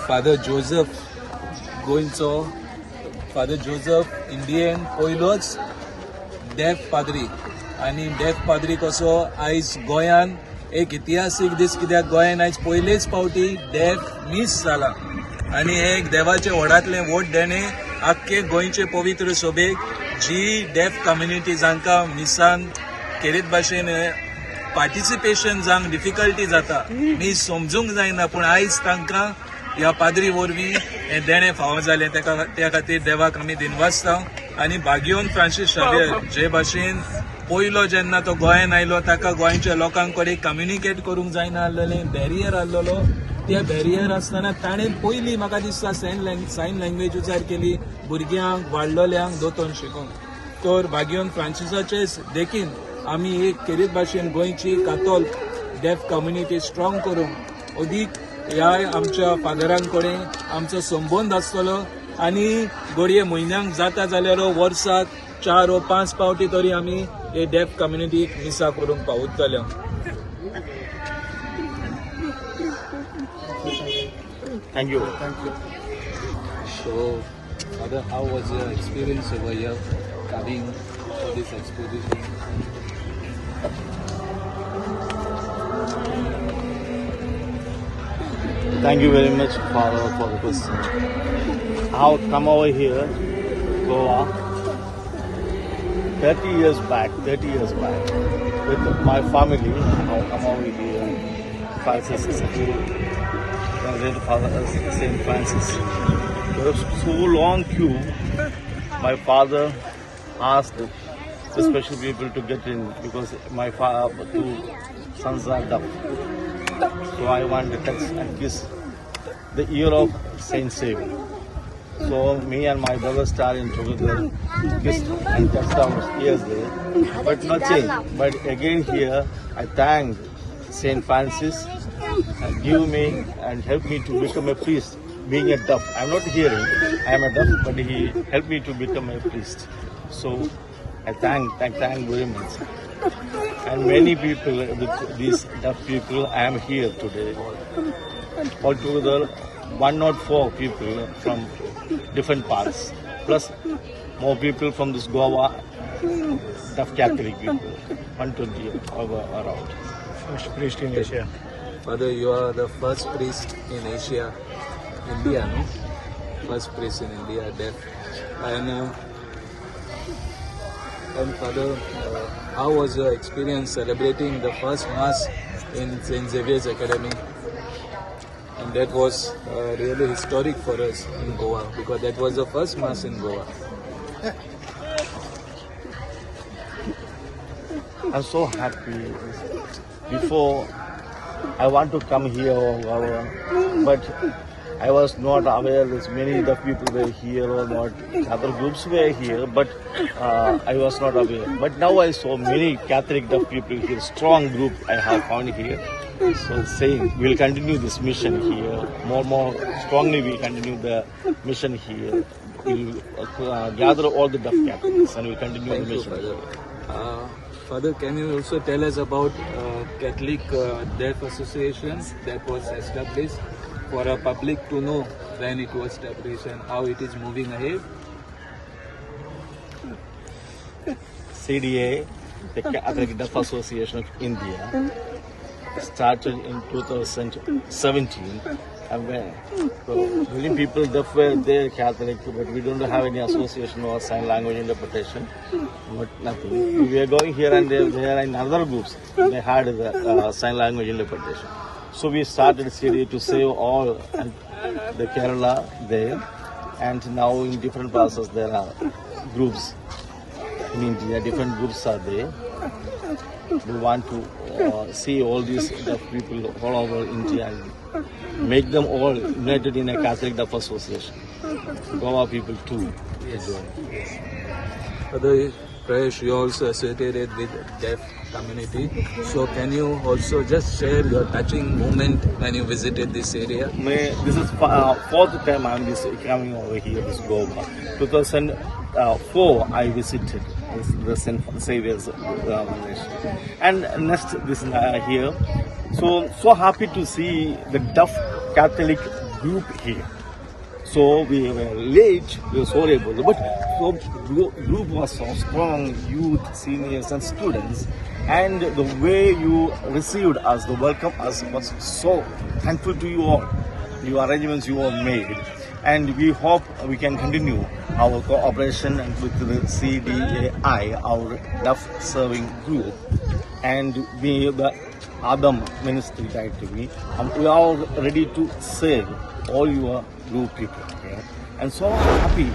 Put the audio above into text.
Father Joseph गोंयचो father Joseph Indian पयलोच def पाद्री आनी डेफ पाद्री कसो आयज गोंयान एक इतिहासीक दीस कित्याक गोंयान आयज पयलेच फावटी डेफ मिस जाला आनी हे एक देवाचे व्हडांतले व्हड देणे आख्खे गोंयचे पवित्र सभेक जी डेफ कम्युनिटी जांकां मिसान केरीत भाशेन पार्टिसिपेशन जावंक डिफिकल्टी जाता मी समजूंक जायना पूण आयज तांकां ह्या पाद्री वरवीं हे देणे फावो जालें त्या खातीर देवाक आमी दिनवासता आनी भाग्योन फ्रांसीस शावेर जे भाशेन पयलो जेन्ना तो गोंयान आयलो ताका गोंयच्या लोकांक कडेन कम्युनिकेट करूंक जायना आसलेलें बॅरियर आसलेलो त्या बॅरियर आसतना ताणें पयलीं म्हाका दिसता सायन लँग्वेज उजार केली भुरग्यांक वाडलोल्यांक दोतोन शिकोवंक तर भाग्योन फ्रांसिसाचे देखीन आमी एक केरीत भाशेन गोंयची कातोल डेफ कम्युनिटी स्ट्रॉंग करूंक अदीक ह्या आमच्या फादरां कडेन आमचो संबंद आसतलो आनी घडये म्हयन्यांक जाता जाल्यार वर्साक 4 वा 5 फावटी तरी आमी हे डेफ कम्युनिटीक मिसा करूंक पावतले. Thank you. So, Father, how was your experience over here coming for this exposition? Thank you very much, Father, for the question. I've come over here, Goa, 30 years back, with my family. I've come over here, Francis School, Father St. Francis. There was so long queue. My father asked the special people to get in because my two sons are deaf. So I want to touch and kiss the ear of Saint Savior. So me and my brother started together, kissed and touched our ears there. But no change. But again here, I thank Saint Francis and give me and help me to become a priest. Being a deaf, I'm not hearing, I'm a deaf, but he helped me to become a priest. So I thank very much. And many people, with these deaf people, I am here today. Altogether, 104 people from different parts, plus more people from this Goa, deaf Catholic people, 120 around. First priest in Asia. Father, you are the first priest in Asia, India, no? First priest in India, deaf. And Father, how was your experience celebrating the first Mass in St. Xavier's Academy? And that was really historic for us in Goa because that was the first Mass in Goa. I'm so happy. Before, I want to come here, but I was not aware that many of the people were here or not. Other groups were here, but I was not aware. But now I saw many Catholic deaf people here, strong group I have found here. So saying we'll continue this mission here, more strongly we'll continue the mission here. We'll gather all the deaf Catholics and we'll continue the mission. Father. Father, can you also tell us about Catholic Deaf Association that was established for a public to know when it was established and how it is moving ahead? CDA, the Catholic Deaf Association of India, started in 2017. And so many people deaf were there Catholic, but we don't have any association or sign language interpretation, but nothing. We were going here and there in other groups. They had the sign language interpretation. So we started CDA to save all the Kerala there, and now in different places there are groups in India. Different groups are there. We want to see all these deaf people all over India and make them all united in a Catholic Deaf Association. Goa people too. Yes. Father Prayesh, you also associated with deaf community. So can you also just share your touching moment when you visited this area? This is fourth time I'm coming over here, this Goa. 2004 I visited the St. Saviour's and next this here. So happy to see the deaf Catholic group here. So we were late, we were sorry about it, but so group was so strong, youth, seniors and students, and the way you received us, the welcome us was so thankful to you all, the arrangements you all made, and we hope we can continue our cooperation with the CDAI, our deaf serving group, and we, the Adam Ministry directly, we are ready to serve all your group people here. And so happy